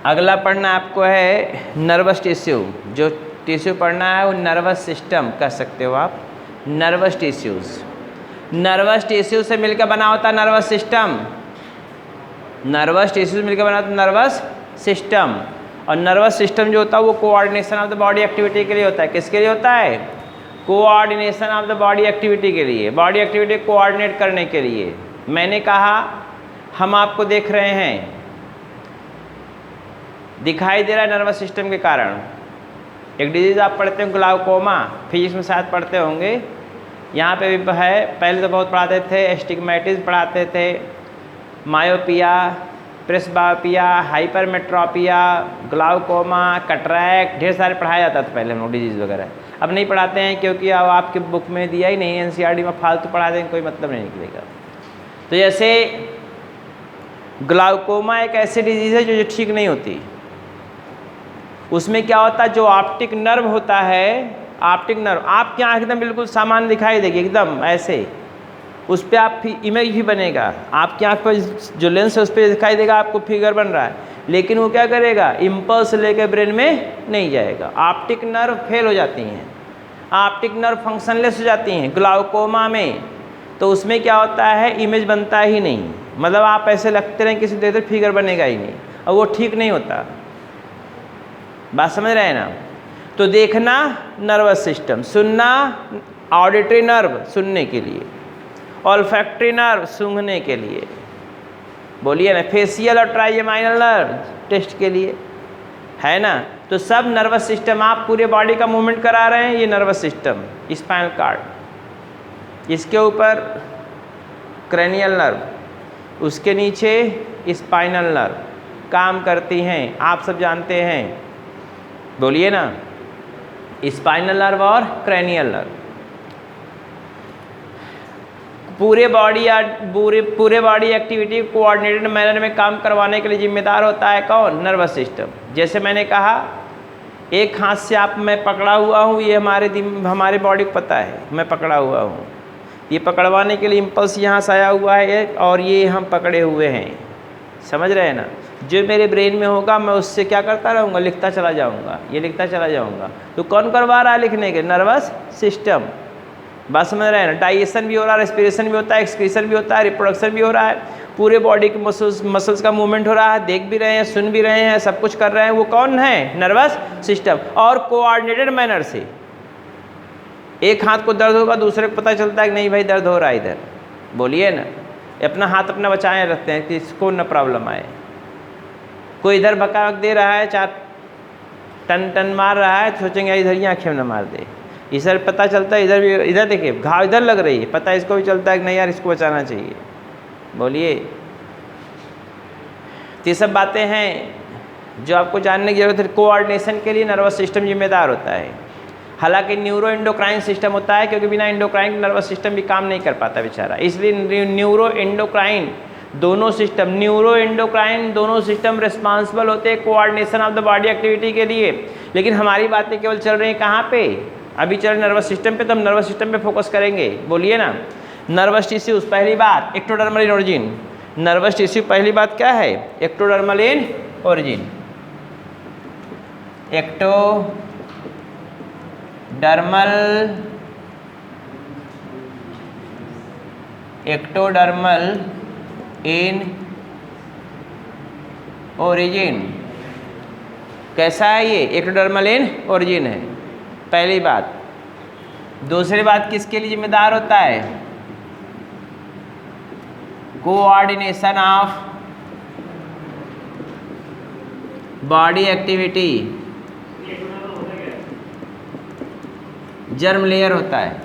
अगला पढ़ना आपको है नर्वस टिश्यू। जो टिश्यू पढ़ना है वो नर्वस सिस्टम कह सकते हो आप, नर्वस टिश्यूज़। नर्वस टिश्यू से मिलकर बना होता है नर्वस सिस्टम। नर्वस टिश्यू से मिलकर बना होता है नर्वस सिस्टम। और नर्वस सिस्टम जो होता है वो coordination of the body activity के लिए होता है। किसके लिए होता है? Coordination of the body activity के लिए, बॉडी एक्टिविटी कोऑर्डिनेट करने के लिए। मैंने कहा हम आपको देख रहे हैं, दिखाई दे रहा है नर्वस सिस्टम के कारण। एक डिजीज़ आप पढ़ते हैं ग्लाउकोमा, फिजिक्स में शायद पढ़ते होंगे, यहाँ पे भी है। पहले तो बहुत पढ़ाते थे, एस्टिग्मेटिस पढ़ाते थे, myopia, presbyopia, hypermetropia, glaucoma, cataract, ढेर सारे पढ़ाया जाता था पहले हम लोग डिजीज़ वगैरह। अब नहीं पढ़ाते हैं क्योंकि अब आपके बुक में दिया ही नहीं, एनसीईआरटी में फालतू पढ़ा देंगे, कोई मतलब नहीं निकलेगा। तो जैसे ग्लाउकोमा एक ऐसी डिजीज़ है जो ठीक नहीं होती। उसमें क्या होता है, जो ऑप्टिक नर्व होता है, ऑप्टिक नर्व आपकी आँख एकदम बिल्कुल सामान्य दिखाई देगी एकदम ऐसे, उस पर आप इमेज भी बनेगा, आपकी आँख पर जो लेंस है उस पर दिखाई देगा आपको फिगर बन रहा है, लेकिन वो क्या करेगा, इम्पल्स लेकर ब्रेन में नहीं जाएगा। ऑप्टिक नर्व फेल हो जाती हैं, ऑप्टिक नर्व फंक्शनलेस हो जाती हैं ग्लाउकोमा में। तो उसमें क्या होता है, इमेज बनता ही नहीं, मतलब आप ऐसे लगते रहें किसी देर फिगर बनेगा ही नहीं, और वो ठीक नहीं होता। बात समझ रहे हैं ना? तो देखना नर्वस सिस्टम, सुनना ऑडिटरी नर्व सुनने के लिए, ऑल्फैक्टरी नर्व सूंघने के लिए, बोलिए ना, फेशियल और ट्राइजेमाइनल नर्व टेस्ट के लिए, है ना? तो सब नर्वस सिस्टम, आप पूरे बॉडी का मूवमेंट करा रहे हैं, ये नर्वस सिस्टम, स्पाइनल कार्ड, इसके ऊपर क्रेनियल नर्व, उसके नीचे स्पाइनल नर्व काम करती हैं, आप सब जानते हैं, बोलिए ना, स्पाइनल नर्व और क्रेनियल नर्व। पूरे बॉडी एक्टिविटी कोऑर्डिनेटेड मैनर में काम करवाने के लिए जिम्मेदार होता है कौन? Nervous system. जैसे मैंने कहा, एक हाथ से आप मैं पकड़ा हुआ हूँ, ये हमारे बॉडी को पता है मैं पकड़ा हुआ हूँ, ये पकड़वाने के लिए इम्पल्स यहाँ से आया हुआ है और ये हम पकड़े हुए हैं, समझ रहे हैं ना? जो मेरे ब्रेन में होगा मैं उससे क्या करता रहूँगा, लिखता चला जाऊँगा, ये लिखता चला जाऊँगा। तो कौन करवा रहा है लिखने के? Nervous system. बात समझ रहे हैं ना? डाइजेशन भी हो रहा है, रेस्पिरेशन भी होता है, एक्सक्रीशन भी होता है, रिप्रोडक्शन भी हो रहा है, पूरे बॉडी के मसल्स का मूवमेंट हो रहा है, देख भी रहे हैं, सुन भी रहे हैं, सब कुछ कर रहे हैं, वो कौन है? Nervous system. और कोऑर्डिनेटेड मैनर से, एक हाथ को दर्द होगा दूसरे को पता चलता है कि नहीं भाई दर्द हो रहा है इधर, बोलिए ना, अपना हाथ अपना बचाए रखते हैं कि इसको न प्रॉब्लम आए। कोई इधर बकावक दे रहा है, 4 टन मार रहा है, सोचेंगे इधर ही आँखें न मार दे, इधर पता चलता है, इधर भी, इधर देखिए घाव इधर लग रही है, पता है इसको भी चलता है कि नहीं यार इसको बचाना चाहिए, बोलिए। तो ये सब बातें हैं जो आपको जानने की जरूरत है। कोऑर्डिनेशन के लिए नर्वस सिस्टम जिम्मेदार होता है। हालांकि न्यूरो एंडोक्राइन सिस्टम होता है, क्योंकि बिना एंडोक्राइन नर्वस सिस्टम भी काम नहीं कर पाता बेचारा, इसलिए न्यूरो एंडोक्राइन दोनों सिस्टम, न्यूरो एंडोक्राइन दोनों सिस्टम रिस्पॉन्सिबल होते हैं coordination of the body activity के लिए। लेकिन हमारी बातें केवल चल रही हैं कहाँ पे? अभी चल नर्वस सिस्टम पे, तो हम नर्वस सिस्टम पे फोकस करेंगे, बोलिए ना। नर्वस टिश्यूज, पहली बात ectodermal in origin. Nervous tissue पहली बात क्या है? Ectodermal in origin. Ectodermal in origin कैसा है ये? एक्टोडर्मल इन ओरिजिन है, पहली बात। दूसरी बात किसके लिए जिम्मेदार होता है? Coordination of body activity, germ layer होता है।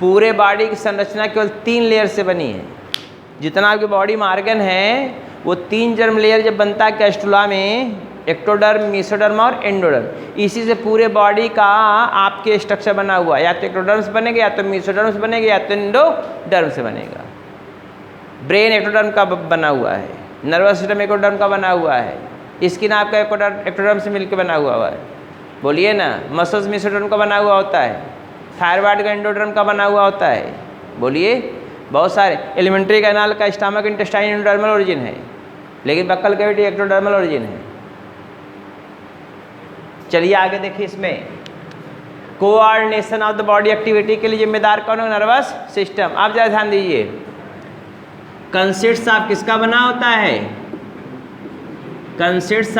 पूरे बॉडी की संरचना केवल 3 लेयर से बनी है। जितना आपकी बॉडी में ऑर्गन है वो 3 जर्म लेयर जब बनता है कैस्टुला में, एक्टोडर्म, मेसोडर्म और एंडोडर्म, इसी से पूरे बॉडी का आपके स्ट्रक्चर बना हुआ है। या तो एक्टोडर्म से बनेगा, या तो मेसोडर्म से बनेगा, या तो एंडोडर्म से बनेगा। ब्रेन एक्टोडर्म का बना हुआ है, नर्वस सिस्टम एक्टोडर्म का बना हुआ है, स्किन आपका एक्टोडर्म से मिलकर बना हुआ है, बोलिए ना। मसल्स मेसोडर्म का बना हुआ होता है, थायराइड का एंडोडर्म का बना हुआ होता है, बोलिए। बहुत सारे एलिमेंट्री कैनाल का स्टमक इंटेस्टाइन एंडोडर्मल ओरिजिन है, लेकिन बक्कल कैविटी एक्टोडर्मल ओरिजिन है। चलिए आगे देखिए, इसमें coordination of the body activity के लिए जिम्मेदार कौन है? Nervous system. आप ज़रा ध्यान दीजिए, कंसिस्ट्स ऑफ किसका बना होता है? Consists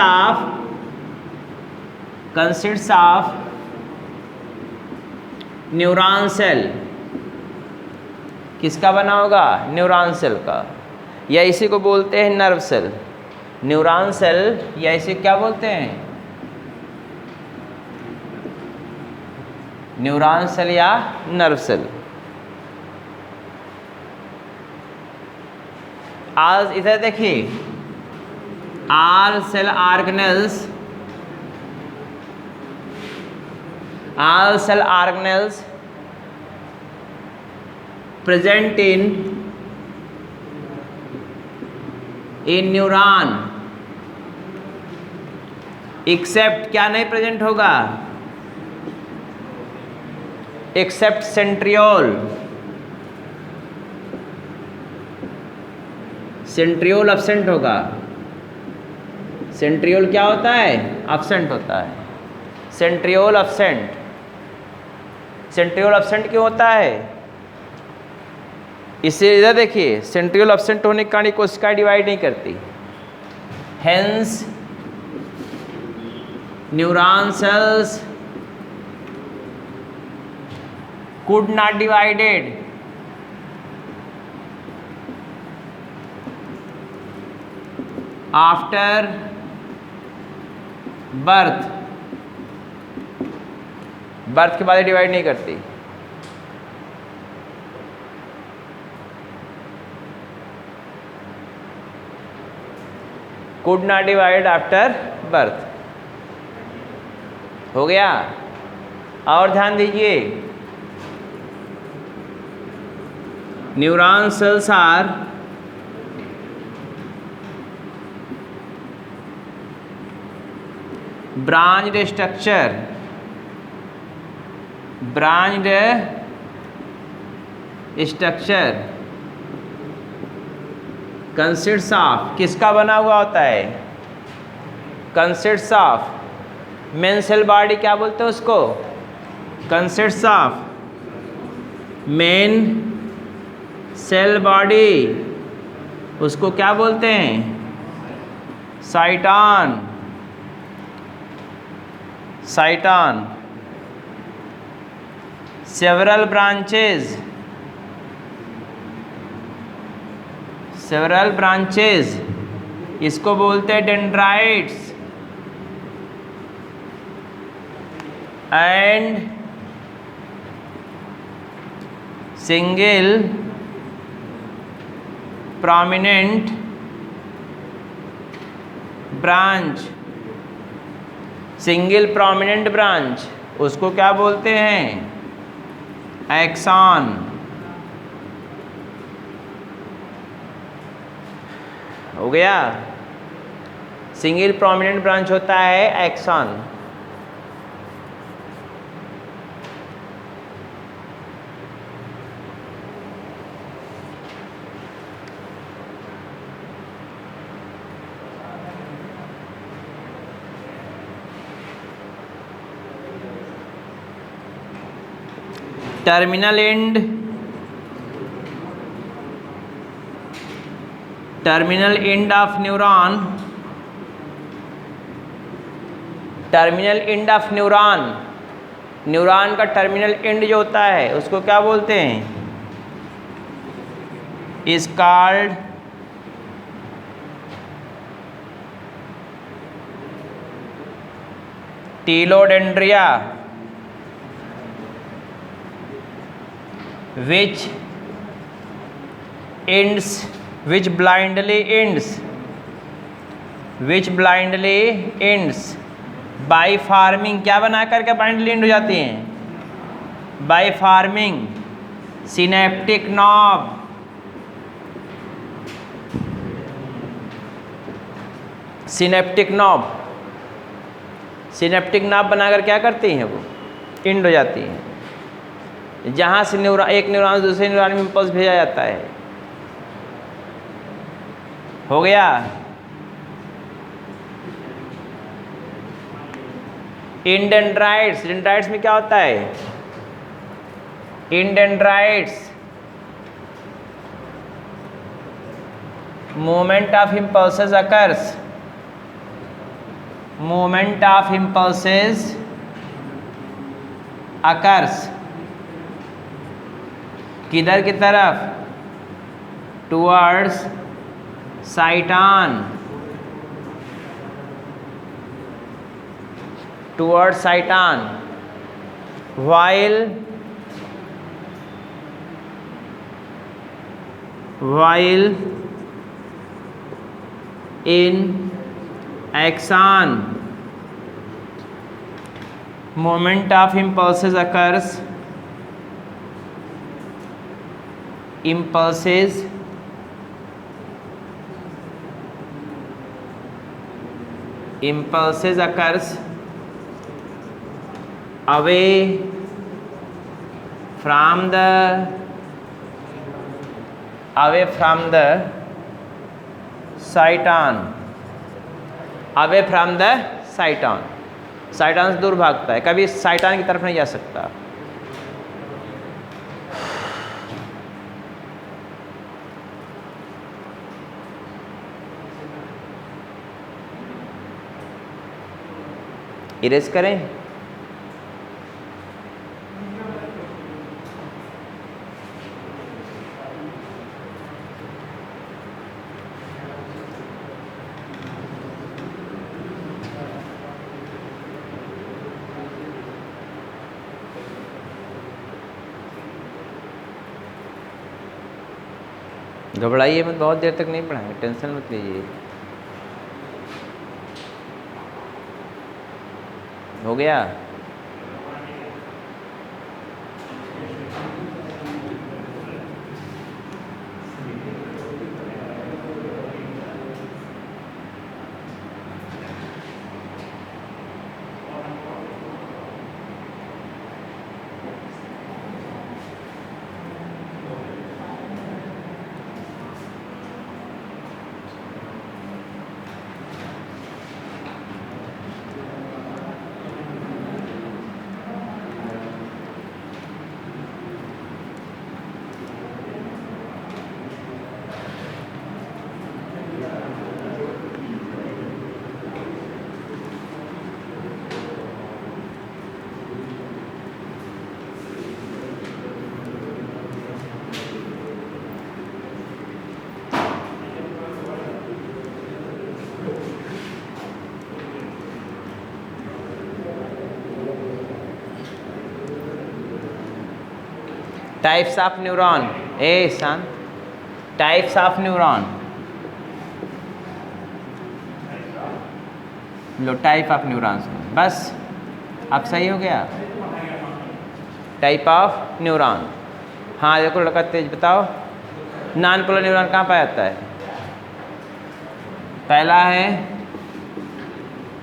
of neuron cell. किसका बना होगा? न्यूरॉन सेल का, या इसी को बोलते हैं नर्व सेल। न्यूरॉन सेल या इसे क्या बोलते हैं? न्यूरॉन सेल या नर्व सेल। आज इधर देखिए, all cell organelles present in neuron except क्या नहीं प्रेजेंट होगा? Except centriole. सेंट्रियोल अब्सेंट होगा। सेंट्रियोल क्या होता है? अब्सेंट होता है। Centriole absent. सेंट्रियोल अब्सेंट क्यों होता है? इसे इधर देखिए, सेंट्रियोल अब्सेंट होने के कारण कोशिका डिवाइड नहीं करती। Hence neuron cells could not divided after birth। Birth के बाद डिवाइड नहीं करती। could not divide after birth। हो गया। और ध्यान दीजिए, neuron cells are branched structure। Consists of किसका बना हुआ होता है? Consists of main cell body. क्या बोलते हैं उसको? Consists of main cell body. उसको क्या बोलते हैं? साइटॉन। Several branches. इसको बोलते हैं dendrites. And single prominent branch. Single prominent branch उसको क्या बोलते हैं? एक्सॉन। हो गया। सिंगल प्रोमिनेंट ब्रांच होता है axon. Terminal end of neuron. Neuron का टर्मिनल एंड जो होता है उसको क्या बोलते हैं? Is called telodendria, which blindly ends by forming। क्या बना करके blindly end हो जाती हैं? by forming synaptic knob। Synaptic knob बनाकर क्या करती हैं? वो एंड हो जाती हैं, जहाँ से एक न्यूरॉन दूसरे न्यूरॉन में इम्पल्स भेजा जाता है। हो गया। इन डेंड्राइट्स, डेंड्राइट्स में क्या होता है? इन dendrites movement of impulses occurs, movement of impulses occurs किधर की तरफ? towards cyton, towards cyton, while in axon moment of impulses occurs, impulses occurs away from the cyton, away from the cyton, cyton से दूर भागता है, कभी cyton की तरफ नहीं जा सकता। इरेज करें। घबराइए मत, बहुत देर तक नहीं पढ़ाएंगे, टेंशन मत लीजिए। हो गया? टाइप्स ऑफ न्यूरॉन, शांत। Types of neuron, low type of neurons, बस अब सही हो गया। टाइप ऑफ न्यूरॉन, हाँ देखो लड़का तेज बताओ, नॉन पोलर न्यूरॉन कहाँ पाया जाता है? पहला है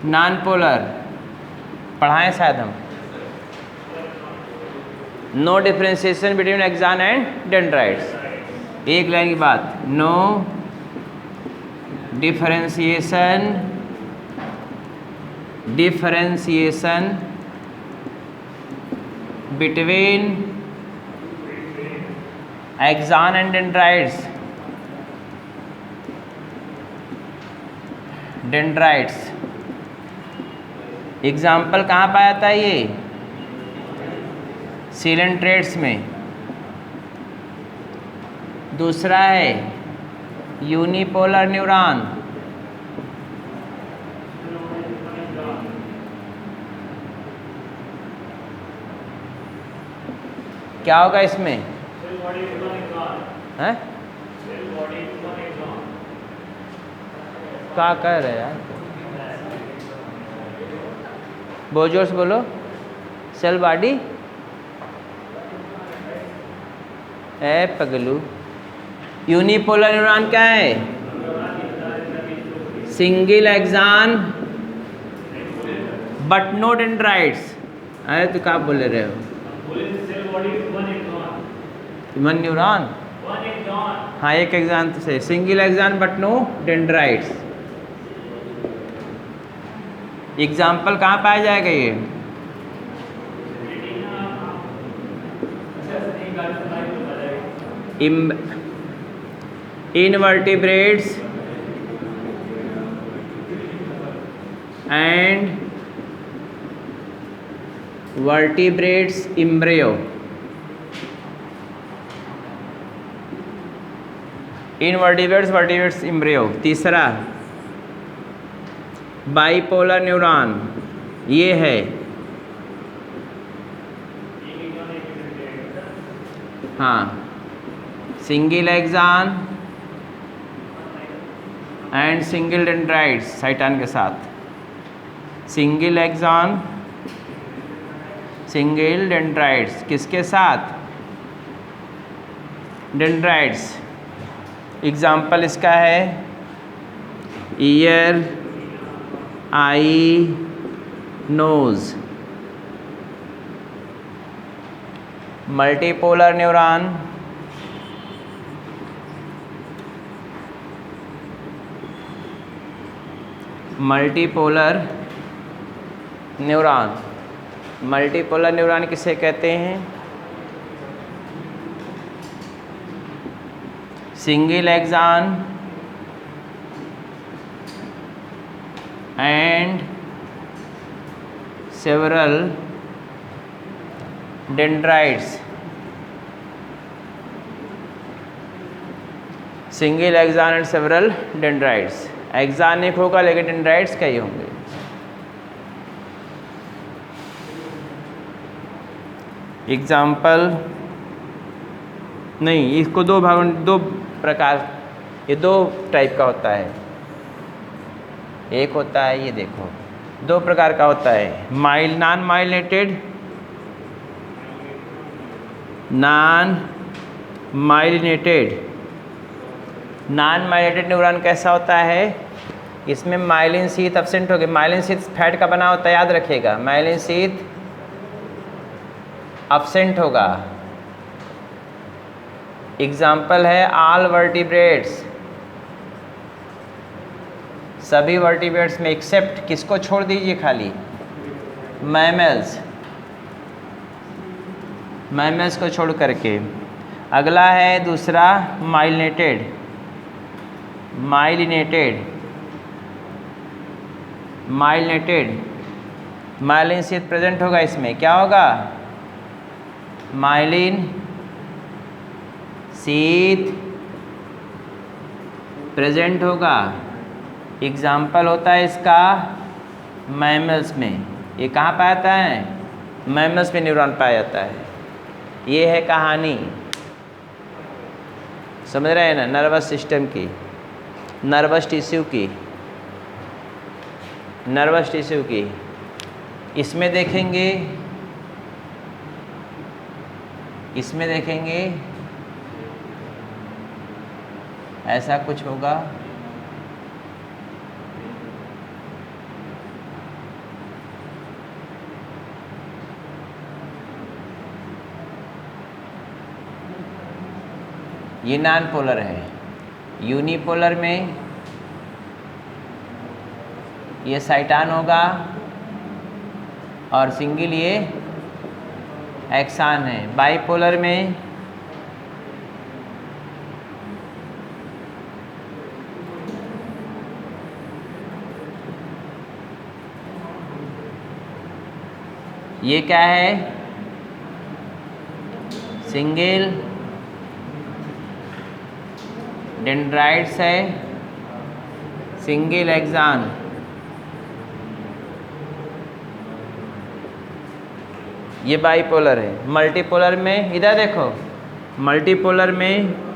नॉन पोलर, पढ़ाएं शायद हम, no differentiation between axon and dendrites. एक लाइन की बात, no differentiation between axon and dendrites. Example कहाँ पाया जाता है ये? सीलेंट्रेट्स में। दूसरा है यूनिपोलर न्यूरॉन, क्या होगा इसमें? हैं? क्या कह रहे यार, बहुत जोर से बोलो। सेल बॉडी है पगलू। यूनिपोलर न्यूरॉन क्या है? Single axon but no dendrites. अरे तो क्या बोल रहे हो? वन न्यूरॉन, हाँ एक एक्सॉन तो सही, single axon but no dendrites. Example कहाँ पाया जाएगा ये? invertebrates and vertebrates embryo. Invertebrates, vertebrates embryo. तीसरा बाइपोलर न्यूरॉन, ये है हाँ single axon and single dendrites cyton के साथ, सिंगल एक्सॉन सिंगल डेंड्राइट्स किसके साथ, डेंड्राइट्स। एग्जाम्पल इसका है ear, eye, nose. Multipolar neuron, multipolar neuron, multipolar neuron किसे कहते हैं, single axon and several dendrites, single axon and several dendrites. Axon एक होगा लेकिन डेंड्राइट्स कई होंगे। एग्जाम्पल नहीं, इसको दो प्रकार, ये दो टाइप का होता है। एक होता है ये देखो, दो प्रकार का होता है, non myelinated, non myelinated. Non myelinated neuron कैसा होता है, इसमें माइलिन शीथ एब्सेंट होगी। माइलिन शीथ फैट का बना होता है, याद रखिएगा, माइलिन शीथ एब्सेंट होगा। एग्जाम्पल है ऑल वर्टिब्रेट्स, सभी वर्टिब्रेट्स में, एक्सेप्ट किसको छोड़ दीजिए, खाली मैमल्स, मैमल्स को छोड़ करके। अगला है दूसरा myelinated, myelinated, myelinated. Myelin sheath present होगा, इसमें क्या होगा, माइलिन शीथ प्रेजेंट होगा। एग्जाम्पल होता है इसका मैमल्स में। ये कहाँ पाया जाता है, मैमल्स में न्यूरॉन पाया जाता है। ये है कहानी, समझ रहे हैं ना, नर्वस सिस्टम की, नर्वस टिश्यू की, नर्वस टिश्यू की। इसमें देखेंगे, इसमें देखेंगे ऐसा कुछ होगा, ये नॉन पोलर है। यूनिपोलर में ये साइटान होगा और सिंगल ये एक्सान है। बाइपोलर में ये क्या है, सिंगल डेंड्राइट्स है, सिंगल एक्सान। ये बाइपोलर है। मल्टीपोलर में इधर देखो, मल्टीपोलर में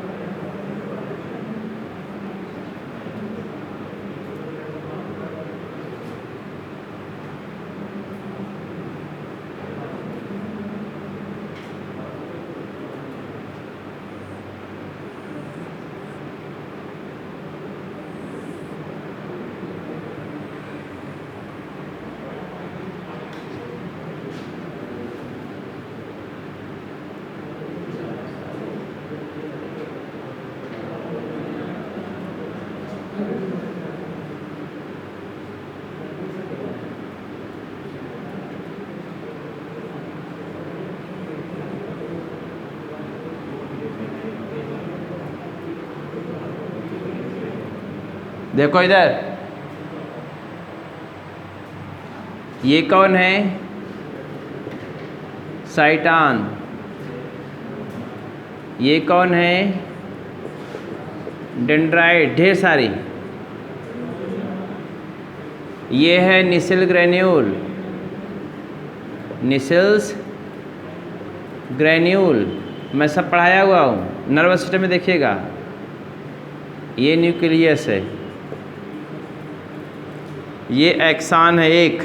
देखो इधर, ये कौन है? साइटान। ये कौन है? डेंड्राइट, ढेर सारी। ये है निसिल ग्रेन्यूल, निसिल्स ग्रेन्यूल, मैं सब पढ़ाया हुआ हूँ। नर्वस सिस्टम में देखिएगा, ये न्यूक्लियस है, ये एक्सान है एक,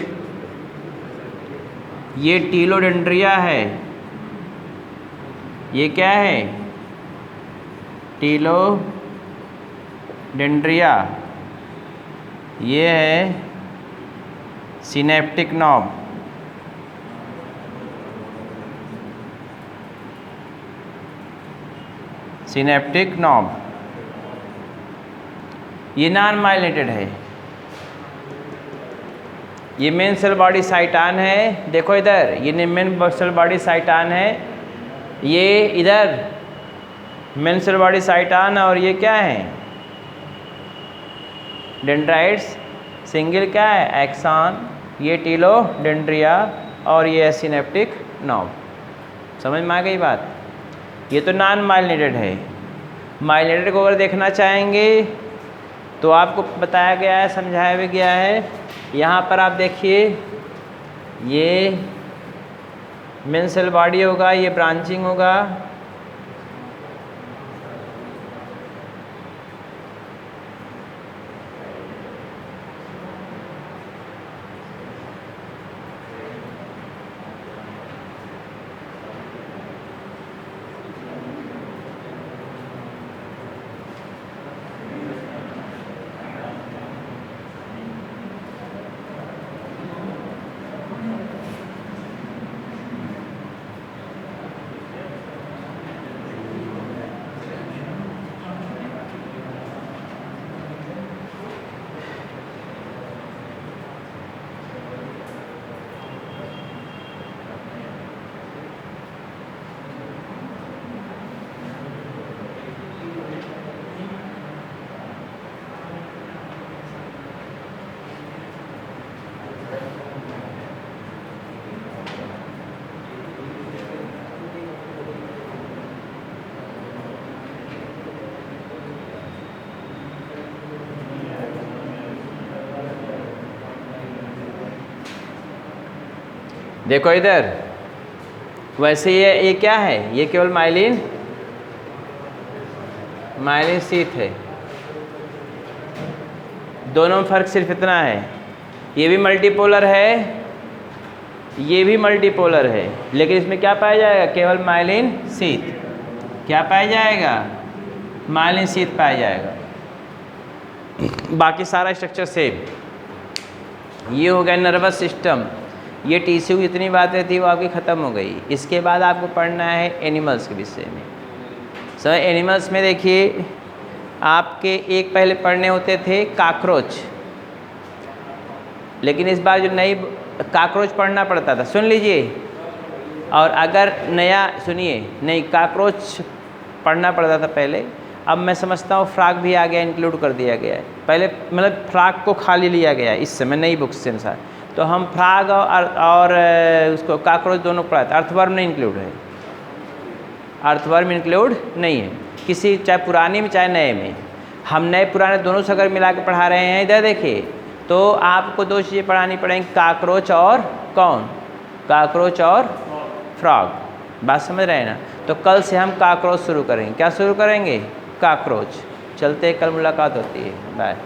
ये टीलोडेंड्रिया है, ये क्या है? टीलोडेंड्रिया। ये है सिनेप्टिक नॉब, सिनेप्टिक नॉब। ये नॉन माइलिनेटेड है। ये मेन सेल बॉडी साइटान है, देखो इधर, ये मेन सेल बॉडी साइटान है, ये इधर मेन सेल बॉडी साइटान, और ये क्या है? डेंड्राइट्स, सिंगल क्या है? एक्सान, ये टीलोडेंड्रिया, और ये सिनेप्टिक नॉब। समझ में आ गई बात? ये तो नॉन माइलिनेटेड है। माइलिनेटेड को अगर देखना चाहेंगे तो आपको बताया गया है, समझाया भी गया है। यहाँ पर आप देखिए, ये मेन सेल बॉडी होगा, ये ब्रांचिंग होगा, देखो इधर। वैसे ये क्या है? ये केवल माइलिन शीथ है। दोनों में फ़र्क सिर्फ इतना है, ये भी मल्टीपोलर है, ये भी मल्टीपोलर है, लेकिन इसमें क्या पाया जाएगा? केवल माइलिन शीथ। क्या पाया जाएगा? माइलिन शीथ पाया जाएगा, बाकी सारा स्ट्रक्चर सेम। ये हो गया नर्वस सिस्टम। ये टिश्यू जितनी बातें थी वो आपकी ख़त्म हो गई। इसके बाद आपको पढ़ना है एनिमल्स के विषय में। सर एनिमल्स में देखिए, आपके एक पहले पढ़ने होते थे काकरोच, लेकिन इस बार जो नई काकरोच पढ़ना पड़ता था, सुन लीजिए। और अगर नया सुनिए, नहीं काकरोच पढ़ना पड़ता था पहले, अब मैं समझता हूँ फ्रॉग भी आ गया, इंक्लूड कर दिया गया है। पहले मतलब फ्रॉग को खाली लिया गया है इस समय नई बुक्स के अनुसार। तो हम फ्रॉग और उसको काकरोच दोनों पढ़ाते। अर्थवर्म नहीं इंक्लूड है, अर्थवर्म इंक्लूड नहीं है किसी, चाहे पुरानी में चाहे नए में। हम नए पुराने दोनों से अगर मिला के पढ़ा रहे हैं, इधर देखिए, तो आपको दो चीज़ें पढ़ानी पड़ेंगी, काकरोच और कौन? काकरोच और फ्रॉग। बात समझ रहे हैं ना? तो कल से हम काकरोच शुरू करेंगे। क्या शुरू करेंगे? काकरोच। चलते कल मुलाकात होती है। बाय।